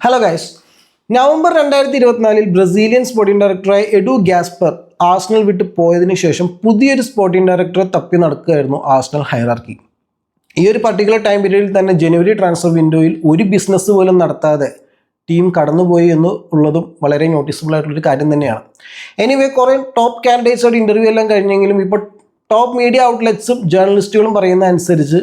Hello guys, November 2024 Brazilian sporting ഡയറക്ടറായ എഡു Gaspar Arsenal വിട്ട് പോയതിനു ശേഷം പുതിയൊരു സ്പോർട്ടിംഗ് ഡയറക്ടറെ തപ്പി നടക്കുകയായിരുന്നു ആഴ്സണൽ ഹൈറാർക്കി. ഈ ഒരു പർട്ടിക്കുലർ ടൈം പീരീഡിൽ തന്നെ ജനുവരി ട്രാൻസ്ഫർ വിൻഡോയിൽ ഒരു ബിസിനസ് പോലും നടത്താതെ ടീം കടന്നുപോയി എന്നുള്ളതും വളരെ നോട്ടീസബിൾ ആയിട്ടുള്ളൊരു കാര്യം തന്നെയാണ്. എനിവേ, കുറേ ടോപ്പ് കാൻഡിഡേറ്റ്സോട് ഇൻ്റർവ്യൂ എല്ലാം കഴിഞ്ഞെങ്കിലും ഇപ്പോൾ ടോപ്പ് മീഡിയ ഔട്ട്ലെറ്റ്സും ജേർണലിസ്റ്റുകളും പറയുന്ന അനുസരിച്ച്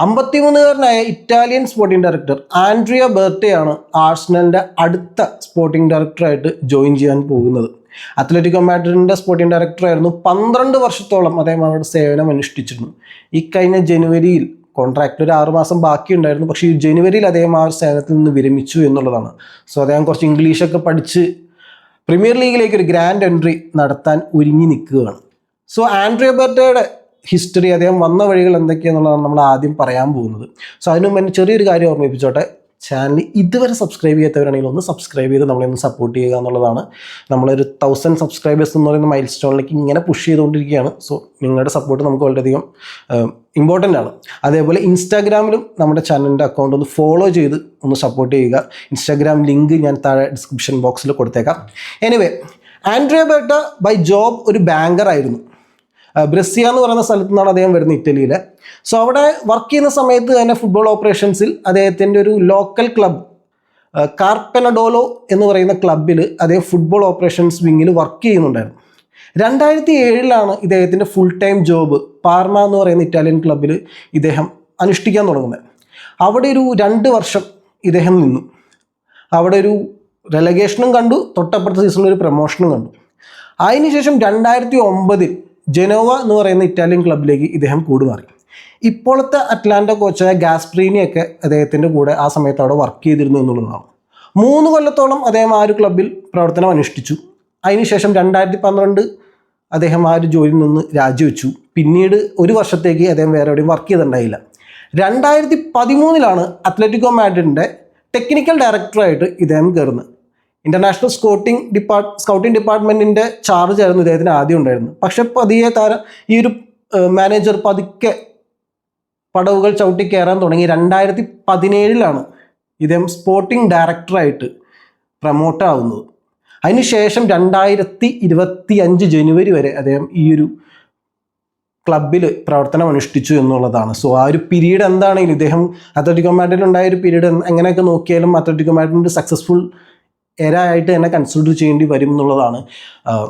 53-കാരനായ ഇറ്റാലിയൻ സ്പോർട്ടിംഗ് ഡയറക്ടർ ആൻഡ്രിയ ബെർട്ടയാണ് ആഴ്സണലിൻ്റെ അടുത്ത സ്പോർട്ടിംഗ് ഡയറക്ടറായിട്ട് ജോയിൻ ചെയ്യാൻ പോകുന്നത്. Atletico മാഡ്രിഡിൻ്റെ sporting ഡയറക്ടറായിരുന്നു. 12 വർഷത്തോളം അദ്ദേഹം അവരുടെ സേവനം അനുഷ്ഠിച്ചിരുന്നു. ഈ കഴിഞ്ഞ ജനുവരിയിൽ കോൺട്രാക്റ്റ് ഒരു 6 മാസം ബാക്കിയുണ്ടായിരുന്നു. പക്ഷേ ഈ ജനുവരിയിൽ അദ്ദേഹം ആ ഒരു സേവനത്തിൽ നിന്ന് വിരമിച്ചു എന്നുള്ളതാണ്. സോ അദ്ദേഹം കുറച്ച് ഇംഗ്ലീഷൊക്കെ പഠിച്ച് പ്രീമിയർ ലീഗിലേക്ക് ഒരു ഗ്രാൻഡ് എൻട്രി നടത്താൻ ഒരുങ്ങി നിൽക്കുകയാണ്. സോ ആൻഡ്രിയ ബെർട്ടയുടെ ഹിസ്റ്ററി, അദ്ദേഹം വന്ന വഴികൾ എന്തൊക്കെയാണെന്നുള്ളതാണ് നമ്മൾ ആദ്യം പറയാൻ പോകുന്നത്. സോ അതിനു മുമ്പ് ചെറിയൊരു കാര്യം ഓർമ്മിപ്പിച്ചോട്ടെ. ചാനൽ ഇതുവരെ സബ്സ്ക്രൈബ് ചെയ്യാത്തവരാണെങ്കിൽ ഒന്ന് സബ്സ്ക്രൈബ് ചെയ്ത് നമ്മളൊന്ന് സപ്പോർട്ട് ചെയ്യുക എന്നുള്ളതാണ്. നമ്മളൊരു 1000 സബ്സ്ക്രൈബേഴ്സ് എന്ന് പറയുന്ന മൈൽ സ്റ്റോണിലേക്ക് ഇങ്ങനെ പുഷ് ചെയ്തുകൊണ്ടിരിക്കുകയാണ്. സോ നിങ്ങളുടെ സപ്പോർട്ട് നമുക്ക് വളരെയധികം ഇമ്പോർട്ടൻ്റ് ആണ്. അതേപോലെ ഇൻസ്റ്റാഗ്രാമിലും നമ്മുടെ ചാനലിൻ്റെ അക്കൗണ്ട് ഒന്ന് ഫോളോ ചെയ്ത് ഒന്ന് സപ്പോർട്ട് ചെയ്യുക. ഇൻസ്റ്റാഗ്രാം ലിങ്ക് ഞാൻ താഴെ ഡിസ്ക്രിപ്ഷൻ ബോക്സിൽ കൊടുത്തേക്കാം. എനിവേ, ആൻഡ്രിയ ബെർട്ട ബൈ ജോബ് ഒരു ബാങ്കർ ആയിരുന്നു. ബ്രസിയ എന്ന് പറയുന്ന സ്ഥലത്തു നിന്നാണ് അദ്ദേഹം വരുന്നത്, ഇറ്റലിയിലെ. സോ അവിടെ വർക്ക് ചെയ്യുന്ന സമയത്ത് തന്നെ ഫുട്ബോൾ ഓപ്പറേഷൻസിൽ അദ്ദേഹത്തിൻ്റെ ഒരു ലോക്കൽ ക്ലബ് കാർപ്പനഡോലോ എന്ന് പറയുന്ന ക്ലബിൽ അദ്ദേഹം ഫുട്ബോൾ ഓപ്പറേഷൻസ് വിങ്ങിൽ വർക്ക് ചെയ്യുന്നുണ്ടായിരുന്നു. 2007 ഇദ്ദേഹത്തിൻ്റെ ഫുൾ ടൈം ജോബ് പാർമ എന്ന് പറയുന്ന ഇറ്റാലിയൻ ക്ലബിൽ ഇദ്ദേഹം അനുഷ്ഠിക്കാൻ തുടങ്ങുന്നത്. അവിടെ ഒരു 2 വർഷം ഇദ്ദേഹം നിന്നു. അവിടെ ഒരു റെലഗേഷനും കണ്ടു, തൊട്ടപ്പുറത്തെ സീസണിൽ ഒരു പ്രൊമോഷനും കണ്ടു. അതിനുശേഷം 2009 ജനോവ എന്ന് പറയുന്ന ഇറ്റാലിയൻ ക്ലബിലേക്ക് ഇദ്ദേഹം കൂടുമാറി. ഇപ്പോഴത്തെ അറ്റ്ലാന്റ കോച്ചായ ഗാസ്പ്രീനിയൊക്കെ അദ്ദേഹത്തിൻ്റെ കൂടെ ആ സമയത്ത് അവിടെ വർക്ക് ചെയ്തിരുന്നു എന്നുള്ളതാണ്. 3 കൊല്ലത്തോളം അദ്ദേഹം ആ ഒരു ക്ലബിൽ പ്രവർത്തനം അനുഷ്ഠിച്ചു. അതിനുശേഷം 2012 അദ്ദേഹം ആ ഒരു ജോലിയിൽ നിന്ന് രാജിവെച്ചു. പിന്നീട് 1 വർഷത്തേക്ക് അദ്ദേഹം വേറെ എവിടെയും വർക്ക് ചെയ്തിട്ടുണ്ടായില്ല. 2013 അത്ലറ്റിക്കോ മാഡ്രിഡിൻ്റെ ടെക്നിക്കൽ ഡയറക്ടറായിട്ട് ഇദ്ദേഹം കയറുന്നത്. ഇൻ്റർനാഷണൽ സ്കൗട്ടിംഗ് ഡിപ്പാർട്ട്മെൻറ്റിൻ്റെ ചാർജ് ആയിരുന്നു ഇദ്ദേഹത്തിന് ആദ്യം ഉണ്ടായിരുന്നത്. പക്ഷെ പതിയെ ഈ ഒരു മാനേജർ പതുക്കെ പടവുകൾ ചവിട്ടി കയറാൻ തുടങ്ങി. 2017 ഇദ്ദേഹം സ്പോർട്ടിംഗ് ഡയറക്ടറായിട്ട് പ്രൊമോട്ട് ആവുന്നത്. അതിനുശേഷം 2025 ജനുവരി വരെ അദ്ദേഹം ഈ ഒരു ക്ലബിൽ പ്രവർത്തനം അനുഷ്ഠിച്ചു എന്നുള്ളതാണ്. സോ ആ ഒരു പീരീഡ് എന്താണെങ്കിലും ഇദ്ദേഹം അത്ലറ്റിക്കോ മാഡ്രിഡിൽ ഉണ്ടായ ഒരു പീരീഡ് എങ്ങനെയൊക്കെ നോക്കിയാലും അത്ലറ്റിക്കോ മാഡ്രിഡിൻ്റെ സക്സസ്ഫുൾ എര ആയിട്ട് തന്നെ കൺസിഡർ ചെയ്യേണ്ടി വരും എന്നുള്ളതാണ്.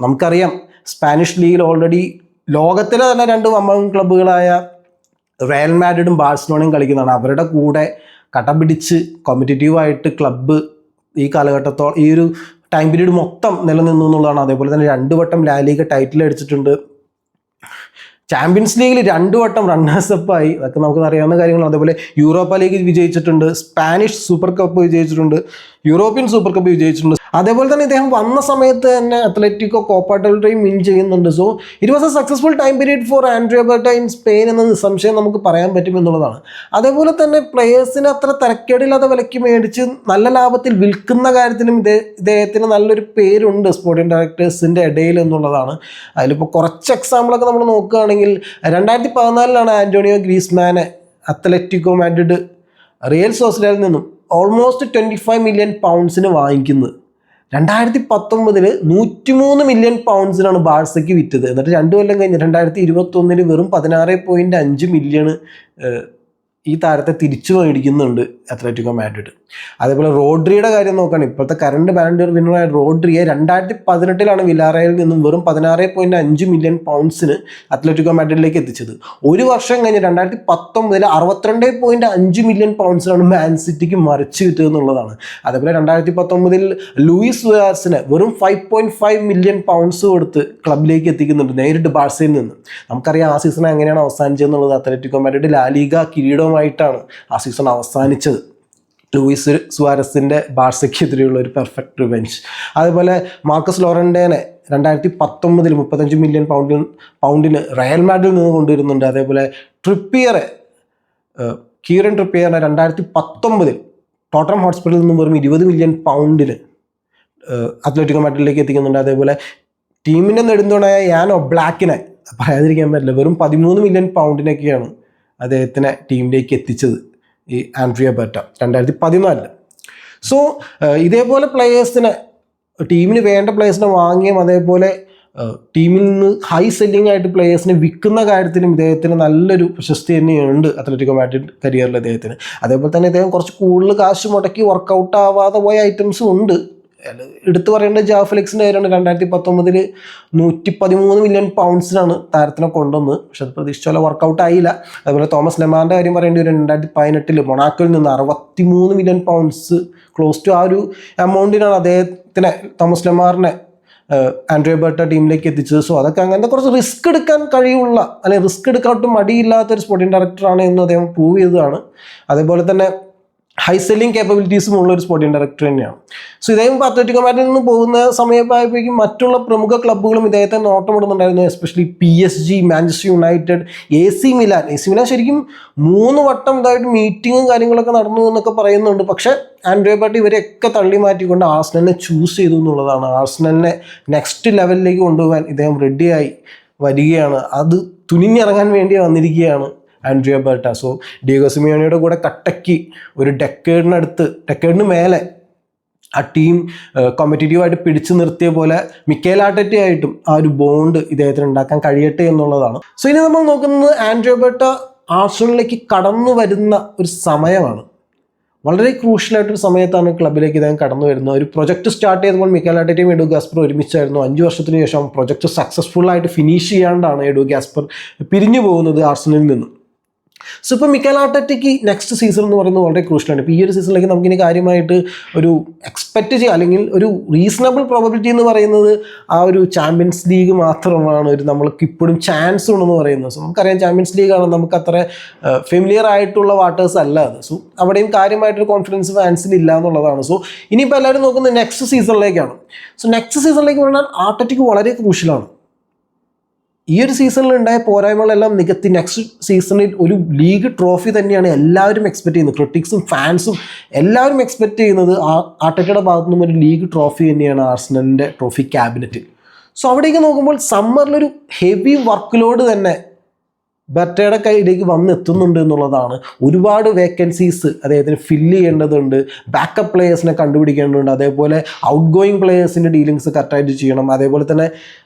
നമുക്കറിയാം, സ്പാനിഷ് ലീഗിൽ ഓൾറെഡി ലോകത്തിലെ തന്നെ 2 വമ്പൻ ക്ലബ്ബുകളായ റയൽ മാഡ്രിഡും ബാഴ്സലോണയും കളിക്കുന്നതാണ്. അവരുടെ കൂടെ കട്ടപിടിച്ച് കോമ്പറ്റീറ്റീവായിട്ട് ക്ലബ്ബ് ഈ കാലഘട്ടത്തോളം ഈ ഒരു ടൈം പീരീഡ് മൊത്തം നിലനിന്നു എന്നുള്ളതാണ്. അതേപോലെ തന്നെ 2 വട്ടം ലാ ലീഗ ടൈറ്റിൽ അടിച്ചിട്ടുണ്ട്. ചാമ്പ്യൻസ് ലീഗിൽ 2 വട്ടം റണ്ണേഴ്സപ്പായി. അതൊക്കെ നമുക്ക് അറിയാവുന്ന കാര്യങ്ങളാണ്. അതേപോലെ യൂറോപ്പ ലീഗ് വിജയിച്ചിട്ടുണ്ട്, സ്പാനിഷ് സൂപ്പർ കപ്പ് വിജയിച്ചിട്ടുണ്ട്, യൂറോപ്യൻ സൂപ്പർ കപ്പ് വിജയിച്ചിട്ടുണ്ട്. അതേപോലെ തന്നെ ഇദ്ദേഹം വന്ന സമയത്ത് തന്നെ അത്ലറ്റിക്കോ കോപ്പ ഡെൽ റേയും വിൻ ചെയ്യുന്നുണ്ട്. So it was a successful time period for Andrea Berta in Spain എന്ന നിസ്സംശയം നമുക്ക് പറയാൻ പറ്റും എന്നുള്ളതാണ്. അതേപോലെ തന്നെ പ്ലെയേഴ്സിന് അത്ര തരക്കേടില്ലാത്ത വിലയ്ക്ക് മേടിച്ച് നല്ല ലാഭത്തിൽ വിൽക്കുന്ന കാര്യത്തിലും ഇദ്ദേഹത്തിന് നല്ലൊരു പേരുണ്ട് സ്പോർട്ടിംഗ് ഡയറക്ടേഴ്സിൻ്റെ ഇടയിൽ എന്നുള്ളതാണ്. അതിലിപ്പോൾ കുറച്ച് എക്സാമ്പിളൊക്കെ നമ്മൾ നോക്കുകയാണെങ്കിൽ 2014 ആന്റോണിയോ ഗ്രീസ്മാനെ അത്ലറ്റിക്കോ മാഡ്രിഡ് റിയൽ സോസിഡാഡിൽ നിന്നും ഓൾമോസ്റ്റ് 25 മില്യൺ പൗണ്ട്സിന് വാങ്ങിക്കുന്നത്. 2019 103 മില്യൺ പൗണ്ട്സിനാണ് ബാഴ്സയ്ക്ക് വിറ്റത്. എന്നിട്ട് 2 കൊല്ലം കഴിഞ്ഞ് 2021 വെറും 16.5 മില്യൺ ഈ താരത്തെ തിരിച്ചു മേടിക്കുന്നുണ്ട് അത്ലറ്റിക്കോ മാഡ്രിഡ്. അതേപോലെ റോഡ്രിയുടെ കാര്യം നോക്കുകയാണെങ്കിൽ ഇപ്പോഴത്തെ കറണ്ട് ബാലൻഡിയർ വിന്നറായ റോഡ്രിയെ 2018 വിലാറയിൽ നിന്നും വെറും 16.5 മില്യൺ പൗണ്ട്സിന് അത്ലറ്റിക്കോ മാഡ്രിഡിലേക്ക് എത്തിച്ചത്. 1 വർഷം കഴിഞ്ഞ് 2019 62.5 മില്യൺ പൗണ്ട്സിനാണ് മാൻ സിറ്റിക്ക് മറിച്ച് കിട്ടുക എന്നുള്ളതാണ്. അതേപോലെ 2019 ലൂയിസ് സുയാരസിനെ വെറും 5.5 മില്യൺ പൗണ്ട്സ് കൊടുത്ത് ക്ലബിലേക്ക് എത്തിക്കുന്നുണ്ട് നേരിട്ട് ബാഴ്സയിൽ നിന്ന്. നമുക്കറിയാം ആ സീസൺ എങ്ങനെയാണ് അവസാനിച്ചതെന്നുള്ളത്. അത്ലറ്റിക്കോ മാഡ്രിഡ് ലാ ലീഗ കിരീടവുമായിട്ടാണ് ആ സീസൺ അവസാനിച്ചത്. ലൂയിസ് സുവാരസിൻ്റെ ബാഴ്സയ്ക്കെതിരെയുള്ള ഒരു പെർഫെക്റ്റ് റിവെഞ്ച്. അതേപോലെ മാർക്കസ് ലോറൻഡേനെ 2019 35 മില്യൺ പൗണ്ടിന് റയൽ മാഡ്രിഡിൽ നിന്ന് കൊണ്ടുവരുന്നുണ്ട്. അതേപോലെ കീറൻ ട്രിപ്പിയറിനെ 2019 ടോട്ടനം ഹോട്ട്സ്പറിൽ നിന്നും വെറും 20 മില്യൺ പൗണ്ടിന് അത്ലറ്റിക്കോ മാഡ്രിഡിലേക്ക് എത്തിക്കുന്നുണ്ട്. അതേപോലെ ടീമിൻ്റെ നെടുന്തൂണായ യാനോ ബ്ലാക്കിനെ പറയാതിരിക്കാൻ പറ്റില്ല, വെറും 13 മില്യൺ പൗണ്ടിനൊക്കെയാണ് അദ്ദേഹത്തിനെ ടീമിലേക്ക് എത്തിച്ചത് ഈ ആൻഡ്രിയ ബെർട്ട 2014. സോ ഇതേപോലെ പ്ലെയേഴ്സിനെ ടീമിന് വേണ്ട പ്ലെയേഴ്സിനെ വാങ്ങിയും അതേപോലെ ടീമിൽ നിന്ന് ഹൈ സെല്ലിംഗ് ആയിട്ട് പ്ലെയേഴ്സിനെ വിൽക്കുന്ന കാര്യത്തിലും ഇദ്ദേഹത്തിന് നല്ലൊരു പ്രശസ്തി തന്നെയുണ്ട് അത്ലറ്റിക്കോ മാഡ്രിഡ് കരിയറിൽ അദ്ദേഹത്തിന്. അതേപോലെ തന്നെ ഇദ്ദേഹം കുറച്ച് കൂടുതൽ കാശ് മുടക്കി വർക്കൗട്ട് ആവാതെ പോയ ഐറ്റംസും ഉണ്ട്. എടുത്തു പറയേണ്ടത് ജാ ഫെലിക്സിൻ്റെ കാര്യമാണ്. 2019 113 മില്യൺ പൗണ്ട്സിനാണ് താരത്തിനെ കൊണ്ടുവന്നത്. പക്ഷെ അത് പ്രതീക്ഷിച്ച പോലെ വർക്കൗട്ട് ആയില്ല. അതുപോലെ തോമസ് ലെമാറിൻ്റെ കാര്യം പറയേണ്ടി വരും. 2018 മൊണാക്കോയിൽ നിന്ന് 63 മില്യൺ പൗണ്ട്സ് ക്ലോസ് ടു ആ ഒരു എമൗണ്ടിനാണ് അദ്ദേഹത്തിനെ തോമസ് ലെമാറിനെ ആൻഡ്രിയ ബർട്ട ടീമിലേക്ക് എത്തിച്ചത്. സോ അതൊക്കെ അങ്ങനത്തെ കുറച്ച് റിസ്ക് എടുക്കാൻ കഴിയുള്ള അല്ലെങ്കിൽ റിസ്ക് എടുക്കാട്ട് മടിയില്ലാത്തൊരു സ്പോർട്ടിംഗ് ഡയറക്ടറാണ് എന്ന് അദ്ദേഹം പ്രൂവ് ചെയ്തതാണ്. അതേപോലെ തന്നെ ഹൈ സെല്ലിംഗ് കേപ്പബിലിറ്റീസും ഉള്ള ഒരു സ്പോർട്ടിംഗ് ഡയറക്ടർ തന്നെയാണ്. സോ ഇദ്ദേഹം അത്ലറ്റിക്കോ മാഡ്രിഡിൽ നിന്ന് പോകുന്ന സമയമായപ്പോഴേക്കും മറ്റുള്ള പ്രമുഖ ക്ലബ്ബുകളും ഇദ്ദേഹത്തെ നോട്ടമിടുന്നുണ്ടായിരുന്നു. Especially PSG, Manchester United, AC Milan ശരിക്കും 3 വട്ടം ഇതായിട്ട് മീറ്റിങ്ങും കാര്യങ്ങളൊക്കെ നടന്നു എന്നൊക്കെ പറയുന്നുണ്ട്. പക്ഷേ ആൻഡ്രിയ ബർട്ട ഇവരെയൊക്കെ തള്ളി മാറ്റിക്കൊണ്ട് ആഴ്സണലിനെ ചൂസ് ചെയ്തു എന്നുള്ളതാണ്. ആഴ്സണലിനെ നെക്സ്റ്റ് ലെവലിലേക്ക് കൊണ്ടുപോകാൻ ഇദ്ദേഹം റെഡിയായി വരികയാണ്. അത് തുനിഞ്ഞിറങ്ങാൻ വേണ്ടി വന്നിരിക്കുകയാണ് ആൻഡ്രിയ ബർട്ട. സോ ഡിയേഗോ സിമിയോണിയുടെ കൂടെ കട്ടയ്ക്ക് ഒരു ഡെക്കേഡിന് മേലെ ആ ടീം കോമ്പറ്റീറ്റീവായിട്ട് പിടിച്ചു നിർത്തിയ പോലെ മിക്കേൽ ആർട്ടറ്റ ആയിട്ടും ആ ഒരു ബോണ്ട് ഇദ്ദേഹത്തിന് ഉണ്ടാക്കാൻ കഴിയട്ടെ എന്നുള്ളതാണ്. സോ ഇനി നമ്മൾ നോക്കുന്നത് ആൻഡ്രിയ ബർട്ട ആഴ്സണലിലേക്ക് കടന്നു വരുന്ന ഒരു സമയമാണ്. വളരെ ക്രൂഷ്യലായിട്ടൊരു സമയത്താണ് ക്ലബിലേക്ക് ഇദ്ദേഹം കടന്നു വരുന്നത്. ഒരു പ്രൊജക്ട് സ്റ്റാർട്ട് ചെയ്തപ്പോൾ മിക്കേൽ ആർട്ടറ്റയും എഡു ഗാസ്പർ ഒരുമിച്ചായിരുന്നു. 5 വർഷത്തിന് ശേഷം പ്രൊജക്ട് സക്സസ്ഫുൾ ആയിട്ട് ഫിനിഷ് ചെയ്യാണ്ടാണ് എഡു ഗാസ്പർ പിരിഞ്ഞു പോകുന്നത് ആഴ്സണലിൽ നിന്നും. സോ ഇപ്പോൾ മിക്കേൽ ആർട്ടറ്റയ്ക്ക് നെക്സ്റ്റ് സീസൺ എന്ന് പറയുന്നത് വളരെ ക്രൂഷ്യലാണ്. ഇപ്പോൾ ഈ ഒരു സീസണിലേക്ക് നമുക്കിനി കാര്യമായിട്ട് ഒരു എക്സ്പെക്റ്റ് ചെയ്യുക അല്ലെങ്കിൽ ഒരു റീസണബിൾ പ്രോബബിലിറ്റി എന്ന് പറയുന്നത് ആ ഒരു ചാമ്പ്യൻസ് ലീഗ് മാത്രമാണ് നമ്മൾക്ക് ഇപ്പോഴും ചാൻസ് ഉണ്ടെന്ന് പറയുന്നത്. സോ നമുക്കറിയാം ചാമ്പ്യൻസ് ലീഗാണ്, നമുക്ക് അത്ര ഫെമിലിയർ ആയിട്ടുള്ള വാട്ടേഴ്സ് അല്ല അത്. സോ അവിടെയും കാര്യമായിട്ടൊരു കോൺഫിഡൻസ് ഫാൻസിന് ഇല്ല എന്നുള്ളതാണ്. സോ ഇനിയിപ്പോൾ എല്ലാവരും നോക്കുന്നത് നെക്സ്റ്റ് സീസണിലേക്കാണ്. സോ നെക്സ്റ്റ് സീസണിലേക്ക് പറഞ്ഞാൽ ആർട്ടറ്റയ്ക്ക് വളരെ ക്രൂഷ്യലാണ്. ഈ ഒരു സീസണിൽ ഉണ്ടായ പോരായ്മകളെല്ലാം നികത്തി നെക്സ്റ്റ് സീസണിൽ ഒരു ലീഗ് ട്രോഫി തന്നെയാണ് എല്ലാവരും എക്സ്പെക്ട് ചെയ്യുന്നത്. ക്രിട്ടിക്സും ഫാൻസും എല്ലാവരും എക്സ്പെക്ട് ചെയ്യുന്നത് ആർട്ടറ്റയുടെ ഭാഗത്തു നിന്നും ഒരു ലീഗ് ട്രോഫി തന്നെയാണ് ആഴ്സണലിൻ്റെ ട്രോഫി ക്യാബിനറ്റിൽ. സോ അവിടേക്ക് നോക്കുമ്പോൾ സമ്മറിലൊരു ഹെവി വർക്ക് ലോഡ് തന്നെ ബർട്ടയുടെ കയ്യിലേക്ക് വന്നെത്തുന്നുണ്ട് എന്നുള്ളതാണ്. ഒരുപാട് വേക്കൻസീസ് അദ്ദേഹത്തിന് ഫില്ല് ചെയ്യേണ്ടതുണ്ട്. ബാക്കപ്പ് പ്ലെയേഴ്സിനെ കണ്ടുപിടിക്കേണ്ടതുണ്ട്. അതേപോലെ ഔട്ട് ഗോയിങ് പ്ലെയേഴ്സിൻ്റെ ഡീലിങ്സ് കറക്റ്റായിട്ട് ചെയ്യണം. അതേപോലെ തന്നെ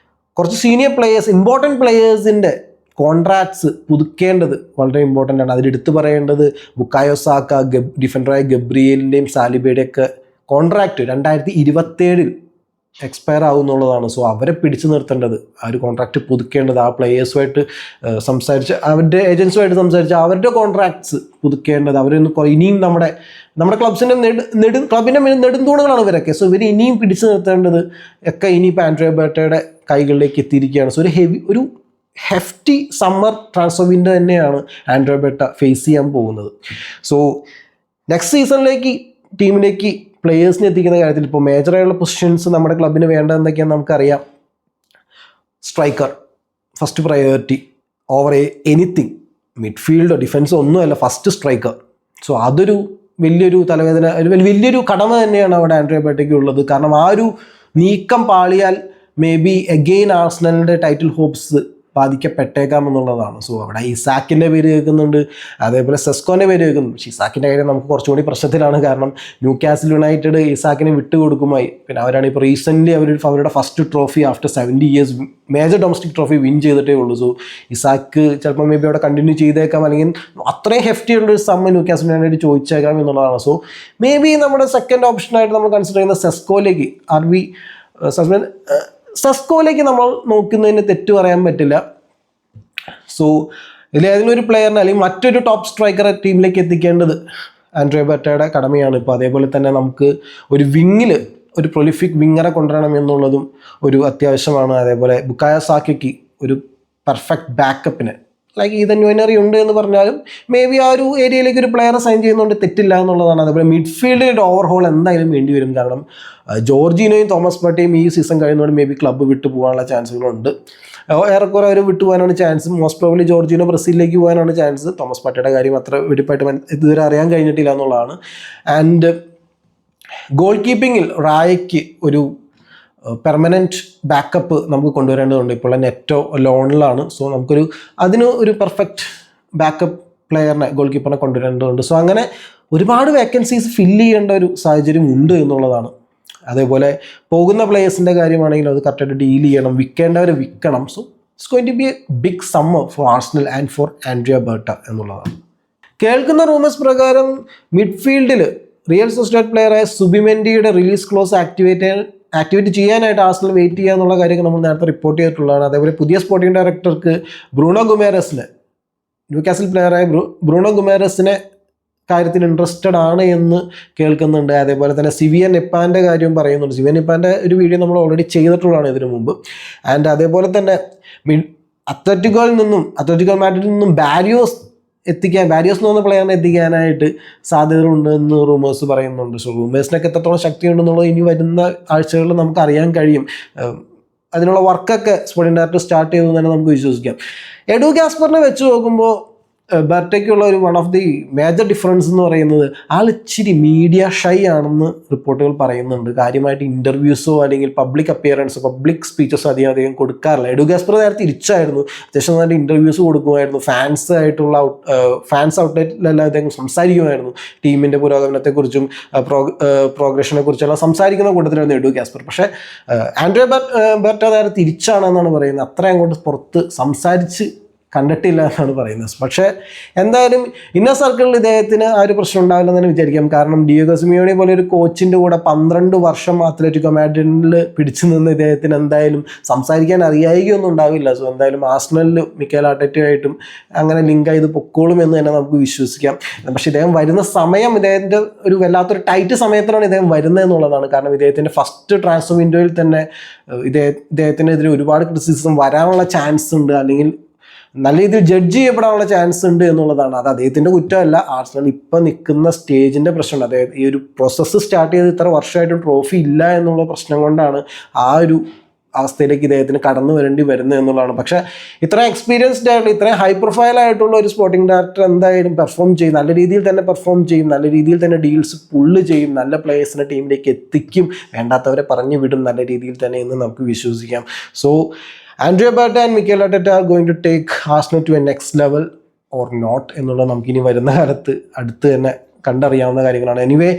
കുറച്ച് സീനിയർ പ്ലെയേഴ്സ്, ഇമ്പോർട്ടൻറ്റ് പ്ലെയേഴ്സിൻ്റെ കോൺട്രാക്ട്സ് പുതുക്കേണ്ടത് വളരെ ഇമ്പോർട്ടൻ്റ് ആണ്. അതിലെടുത്ത് പറയേണ്ടത് ബുക്കായോ സാക്ക, ഡിഫൻഡറായ ഗബ്രിയേലിൻ്റെയും സാലിബയുടെയൊക്കെ കോൺട്രാക്റ്റ് 2027 എക്സ്പയർ ആവുന്നുള്ളതാണ്. സോ അവരെ പിടിച്ചു നിർത്തേണ്ടത്, ആ ഒരു കോൺട്രാക്റ്റ് പുതുക്കേണ്ടത്, ആ പ്ലെയേഴ്സുമായിട്ട് സംസാരിച്ച് അവരുടെ ഏജൻസുമായിട്ട് സംസാരിച്ച് അവരുടെ കോൺട്രാക്ട്സ് പുതുക്കേണ്ടത്, അവരൊന്ന് ഇനിയും നമ്മുടെ ക്ലബ്സിൻ്റെ ക്ലബിൻ്റെ നെടുന്തൂണുകളാണ് ഇവരൊക്കെ. സോ ഇവർ ഇനിയും പിടിച്ചു നിർത്തേണ്ടത് ഒക്കെ ഇനിയിപ്പോൾ ആൻഡ്രിയ ബർട്ടയുടെ കൈകളിലേക്ക് എത്തിയിരിക്കുകയാണ്. സോ ഒരു ഹെഫ്റ്റി സമ്മർ ട്രാൻസ്ഫർ വിൻഡോ തന്നെയാണ് ആൻഡ്രിയ ബർട്ട ഫേസ് ചെയ്യാൻ പോകുന്നത്. സോ നെക്സ്റ്റ് സീസണിലേക്ക് ടീമിലേക്ക് പ്ലെയേഴ്സിനെ എത്തിക്കുന്ന കാര്യത്തിൽ ഇപ്പോൾ മേജറായുള്ള പൊസിഷൻസ് നമ്മുടെ ക്ലബിന് വേണ്ട എന്തൊക്കെയാണെന്ന് നമുക്കറിയാം. Striker first priority over anything. മിഡ്ഫീൽഡോ ഡിഫൻസോ ഒന്നുമല്ല, ഫസ്റ്റ് സ്ട്രൈക്കർ. സോ അതൊരു വലിയൊരു തലവേദന, വലിയൊരു കടമ തന്നെയാണ് അവിടെ ആൻഡ്രിയ ബർട്ടയ്ക്ക് ഉള്ളത്. കാരണം ആ ഒരു നീക്കം പാളിയാൽ മേ ബി അഗെയിൻ ആഴ്സണലിൻ്റെ ടൈറ്റിൽ ഹോപ്സ് ബാധിക്കപ്പെട്ടേക്കാം എന്നുള്ളതാണ്. സോ അവിടെ ഇസാക്കിൻ്റെ പേര് കേൾക്കുന്നുണ്ട്, അതേപോലെ സെസ്കോൻ്റെ പേര് കേൾക്കുന്നുണ്ട്. പക്ഷേ ഇസാക്കിൻ്റെ കാര്യം നമുക്ക് കുറച്ചുകൂടി പ്രശ്നത്തിലാണ്. കാരണം ന്യൂകാസിൽ യുണൈറ്റഡ് ഇസാക്കിനെ വിട്ടുകൊടുക്കുമായി. പിന്നെ അവരാണ് ഇപ്പോൾ റീസെൻ്റ്ലി അവരുടെ first trophy after 70 years major domestic trophy win ചെയ്തിട്ടേ ഉള്ളൂ. സോ ഇസാക്ക് ചിലപ്പോൾ മേ ബി അവിടെ കണ്ടിന്യൂ ചെയ്തേക്കാം, അല്ലെങ്കിൽ അത്രയും ഹെഫ്റ്റി ഉള്ളൊരു സമ്മ ന്യൂകാസിൽ യുണൈറ്റഡ് ചോദിച്ചേക്കാം എന്നുള്ളതാണ്. സോ മേ ബി നമ്മുടെ സെക്കൻഡ് ഓപ്ഷനായിട്ട് നമ്മൾ കൺസിഡർ ചെയ്യുന്ന സെസ്കോയിലേക്ക് നമ്മൾ നോക്കുന്നതിന് തെറ്റ് പറയാൻ പറ്റില്ല. സോ ഇതിലേതെങ്കിലും ഒരു പ്ലെയറിനെ അല്ലെങ്കിൽ മറ്റൊരു ടോപ്പ് സ്ട്രൈക്കറെ ടീമിലേക്ക് എത്തിക്കേണ്ടത് ആൻഡ്രിയ ബർട്ടയുടെ കടമയാണ് ഇപ്പോൾ. അതേപോലെ തന്നെ നമുക്ക് ഒരു വിങ്ങിൽ ഒരു പ്രൊലിഫിക് വിങ്ങറെ കൊണ്ടുവരണം എന്നുള്ളതും ഒരു അത്യാവശ്യമാണ്. അതേപോലെ ബുക്കായോ സാക്കയ്ക്ക് ഒരു പെർഫെക്റ്റ് ബാക്കപ്പിന് ലൈക്ക് ഈതൻ ന്യൂനറി ഉണ്ട് എന്ന് പറഞ്ഞാലും മേ ബി ആ ഒരു ഏരിയയിലേക്ക് ഒരു പ്ലെയറെ സൈൻ ചെയ്യുന്നതുകൊണ്ട് തെറ്റില്ല എന്നുള്ളതാണ്. അതേപോലെ മിഡ്ഫീൽഡിൽ ഒരു ഓവർഹോൾ എന്തായാലും വേണ്ടി വരും. കാരണം ജോർജിനോയും തോമസ് പാർട്ടിയും ഈ സീസൺ കഴിയുന്നതോടെ മേ ബി ക്ലബ്ബ് വിട്ടു പോകാനുള്ള ചാൻസുകളുണ്ട്. ഏറെക്കുറെ അവർ വിട്ടു പോകാനാണ് ചാൻസ്. മോസ്റ്റ് പ്രോബബ്ലി ജോർജിനോ ബ്രസീലിലേക്ക് പോകാനാണ് ചാൻസ്. തോമസ് പാർട്ടിയുടെ കാര്യം അത്ര വെടിപ്പായിട്ട് ഇതുവരെ അറിയാൻ കഴിഞ്ഞിട്ടില്ല എന്നുള്ളതാണ്. ആൻഡ് ഗോൾ കീപ്പിങ്ങിൽ റായയ്ക്ക് ഒരു പെർമനൻറ്റ് ബാക്കപ്പ് നമുക്ക് കൊണ്ടുവരേണ്ടതുണ്ട്. ഇപ്പോൾ നെറ്റോ ലോണിലാണ്. സോ അതിന് ഒരു പെർഫെക്റ്റ് ബാക്കപ്പ് പ്ലെയറിനെ ഗോൾ കീപ്പറിനെ കൊണ്ടുവരേണ്ടതുണ്ട്. സോ അങ്ങനെ ഒരുപാട് വേക്കൻസീസ് ഫില്ല് ചെയ്യേണ്ട ഒരു സാഹചര്യം ഉണ്ട് എന്നുള്ളതാണ്. അതേപോലെ പോകുന്ന പ്ലേയേഴ്സിൻ്റെ കാര്യമാണെങ്കിലും അത് കറക്റ്റായിട്ട് ഡീൽ ചെയ്യണം, വിൽക്കേണ്ടവരെ വിൽക്കണം. So it's going to be a big summer for Arsenal and for Andrea Berta എന്നുള്ളതാണ്. കേൾക്കുന്ന റൂമേഴ്സ് പ്രകാരം മിഡ്ഫീൽഡിൽ റിയൽ സൊസൈറ്റി പ്ലെയറായ സുബിമെൻഡിയുടെ റിലീസ് ക്ലോസ് ആക്ടിവേറ്റ് ചെയ്യാനായിട്ട് ആർസണൽ വെയിറ്റ് ചെയ്യുക എന്നുള്ള കാര്യമൊക്കെ നമ്മൾ നേരത്തെ റിപ്പോർട്ട് ചെയ്തിട്ടുള്ളതാണ്. അതേപോലെ പുതിയ സ്പോർട്ടിംഗ് ഡയറക്ടർക്ക് ബ്രൂണോ ഗുമേറസിനെ, ന്യൂകാസിൽ പ്ലെയറായ ബ്രൂണോ ഗുമേറസിനെ കാര്യത്തിൽ ഇൻട്രസ്റ്റഡ് ആണ് എന്ന് കേൾക്കുന്നുണ്ട്. അതേപോലെ തന്നെ സിവിയൻ നിപ്പാൻ്റെ കാര്യവും പറയുന്നുണ്ട്. സിവിയൻ നിപ്പാൻ്റെ ഒരു വീഡിയോ നമ്മൾ ഓൾറെഡി ചെയ്തിട്ടുള്ളതാണ് ഇതിനു മുമ്പ്. ആൻഡ് അതേപോലെ തന്നെ അത്ലറ്റിക്കോ മാഡ്രിഡിൽ നിന്നും ബാരിയോസ് എന്ന് പറഞ്ഞ പ്ലെയറിനെ എത്തിക്കാനായിട്ട് സാധ്യതകളുണ്ട് എന്ന് റൂമേഴ്സ് പറയുന്നുണ്ട്. സോ റൂമേഴ്സിനൊക്കെ എത്രത്തോളം ശക്തിയുണ്ടെന്നുള്ളത് ഇനി വരുന്ന ആഴ്ചകളിൽ നമുക്ക് അറിയാൻ കഴിയും. അതിനുള്ള വർക്കൊക്കെ സ്പോർട്ടിംഗ് ഡയറക്ടർ സ്റ്റാർട്ട് ചെയ്തു തന്നെ നമുക്ക് വിശ്വസിക്കാം. എഡു ഗാസ്പറിനെ വെച്ച് നോക്കുമ്പോൾ ബെർട്ടയ്ക്കുള്ള ഒരു one of the major difference എന്ന് പറയുന്നത് ആൾ ഇച്ചിരി മീഡിയ ഷൈ ആണെന്ന് റിപ്പോർട്ടുകൾ പറയുന്നുണ്ട്. കാര്യമായിട്ട് ഇൻ്റർവ്യൂസോ അല്ലെങ്കിൽ പബ്ലിക് അപ്പിയറൻസോ പബ്ലിക് സ്പീച്ചസോ അധികം കൊടുക്കാറില്ല. എഡു ഗാസ്പർ നേരെ തിരിച്ചായിരുന്നു. അത്യാവശ്യം നല്ല ഇൻ്റർവ്യൂസ് കൊടുക്കുമായിരുന്നു. ഫാൻസ് ഔട്ട്ലെറ്റിലെല്ലാം അദ്ദേഹം സംസാരിക്കുമായിരുന്നു. ടീമിൻ്റെ പുരോഗമനത്തെക്കുറിച്ചും പ്രോഗ്രഷനെ കുറിച്ചെല്ലാം സംസാരിക്കുന്ന കൂട്ടത്തിലായിരുന്നു എഡു ഗാസ്പർ. പക്ഷേ ആൻഡ്രിയ ബെർട്ട നേരെ തിരിച്ചാണെന്നാണ് പറയുന്നത്. അത്രയും അങ്ങോട്ട് പുറത്ത് സംസാരിച്ച് കണ്ടിട്ടില്ല എന്നാണ് പറയുന്നത്. പക്ഷേ എന്തായാലും ഇന്നർ സർക്കിളിൽ ഇദ്ദേഹത്തിന് ആ ഒരു പ്രശ്നം ഉണ്ടാവില്ലെന്ന് തന്നെ വിചാരിക്കാം. കാരണം ഡിയോഗോ സിമിയോണി പോലെ ഒരു കോച്ചിൻ്റെ കൂടെ 12 വർഷം അത്ലറ്റിക്കോ മാഡ്രിഡിൽ പിടിച്ചു നിന്ന് ഇദ്ദേഹത്തിന് എന്തായാലും സംസാരിക്കാൻ അറിയായികയൊന്നും ഉണ്ടാവില്ല. സോ എന്തായാലും ആർസണലിൽ മിക്കേൽ ആർട്ടറ്റയുമായിട്ടും അങ്ങനെ ലിങ്ക് ചെയ്ത് പൊക്കോളും എന്ന് തന്നെ നമുക്ക് വിശ്വസിക്കാം. പക്ഷേ ഇദ്ദേഹം വരുന്ന സമയം ഇദ്ദേഹത്തിൻ്റെ ഒരു വല്ലാത്തൊരു ടൈറ്റ് സമയത്തിലാണ് ഇദ്ദേഹം വരുന്നത് എന്നുള്ളതാണ്. കാരണം ഇദ്ദേഹത്തിൻ്റെ ഫസ്റ്റ് ട്രാൻസ്ഫർ വിൻഡോയിൽ തന്നെ ഇദ്ദേഹത്തിനെതിരെ ഒരുപാട് ക്രിറ്റിസിസം വരാനുള്ള ചാൻസ് ഉണ്ട്, അല്ലെങ്കിൽ നല്ല രീതിയിൽ ജഡ്ജ് ചെയ്യപ്പെടാനുള്ള ചാൻസ് ഉണ്ട് എന്നുള്ളതാണ്. അത് അദ്ദേഹത്തിൻ്റെ കുറ്റമല്ല, ആർസണൽ ഇപ്പം നിൽക്കുന്ന സ്റ്റേജിൻ്റെ പ്രശ്നമുണ്ട്. അതായത് ഈ ഒരു പ്രോസസ്സ് സ്റ്റാർട്ട് ചെയ്ത് ഇത്ര വർഷമായിട്ടും ട്രോഫി ഇല്ല എന്നുള്ള പ്രശ്നം കൊണ്ടാണ് ആ ഒരു അവസ്ഥയിലേക്ക് ഇദ്ദേഹത്തിന് കടന്നു വരേണ്ടി വരുന്നത് എന്നുള്ളതാണ്. പക്ഷേ ഇത്രയും എക്സ്പീരിയൻസ്ഡ് ആയിട്ടുള്ള ഇത്രയും ഹൈ പ്രൊഫൈൽ ആയിട്ടുള്ള ഒരു സ്പോർട്ടിംഗ് ഡയറക്ടർ എന്തായാലും പെർഫോം ചെയ്യും, നല്ല രീതിയിൽ തന്നെ പെർഫോം ചെയ്യും, നല്ല രീതിയിൽ തന്നെ ഡീൽസ് പുള്ള് ചെയ്യും, നല്ല പ്ലേയേഴ്സിനെ ടീമിലേക്ക് എത്തിക്കും, വേണ്ടാത്തവരെ പറഞ്ഞു വിടും നല്ല രീതിയിൽ തന്നെ എന്ന് നമുക്ക് വിശ്വസിക്കാം. So Andrea Berta and Mikel Arteta are going to take Arsenal to a next level or not എന്നുള്ളത് നമുക്കിനി വരുന്ന കാലത്ത് അടുത്ത് തന്നെ കണ്ടറിയാവുന്ന കാര്യങ്ങളാണ്. എനിവേ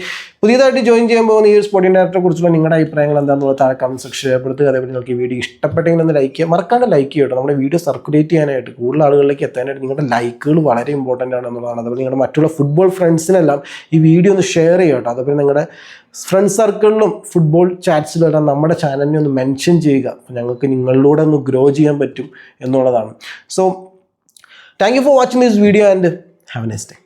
പുതിയതായിട്ട് ജോയിൻ ചെയ്യാൻ പോകുന്ന ഈ ഒരു സ്പോർട്ടിംഗ് ഡയറക്ടറെ കുറിച്ചുള്ള നിങ്ങളുടെ അഭിപ്രായങ്ങൾ എന്താണെന്നുള്ള താഴെ കമന്റ് സെക്ഷൻ രേഖപ്പെടുത്തുക. അതേപോലെ നിങ്ങൾക്ക് ഈ വീഡിയോ ഇഷ്ടപ്പെട്ടെങ്കിൽ ഒന്ന് ലൈക്ക് ചെയ്യുക, മറക്കാണ്ട് ലൈക്ക് ചെയ്യട്ടോ. നമ്മുടെ വീഡിയോ സർക്കുലേറ്റ് ചെയ്യാനായിട്ട് കൂടുതൽ ആളുകളിലേക്ക് എത്താനായിട്ട് നിങ്ങളുടെ ലൈക്കുകൾ വളരെ ഇമ്പോർട്ടൻ്റ് ആണ് എന്നുള്ളതാണ്. അതുപോലെ നിങ്ങളുടെ മറ്റുള്ള ഫുട്ബോൾ ഫ്രണ്ട്സിനെല്ലാം ഈ വീഡിയോ ഒന്ന് ഷെയർ ചെയ്യട്ടോ. അതുപോലെ നിങ്ങളുടെ ഫ്രണ്ട് സർക്കിളിലും ഫുട്ബോൾ ചാറ്റ്സിലും എല്ലാം നമ്മുടെ ചാനലിനെ ഒന്ന് മെൻഷൻ ചെയ്യുക. ഞങ്ങൾക്ക് നിങ്ങളിലൂടെ ഒന്ന് ഗ്രോ ചെയ്യാൻ പറ്റും എന്നുള്ളതാണ്. So thank you for watching this video and have A nice day.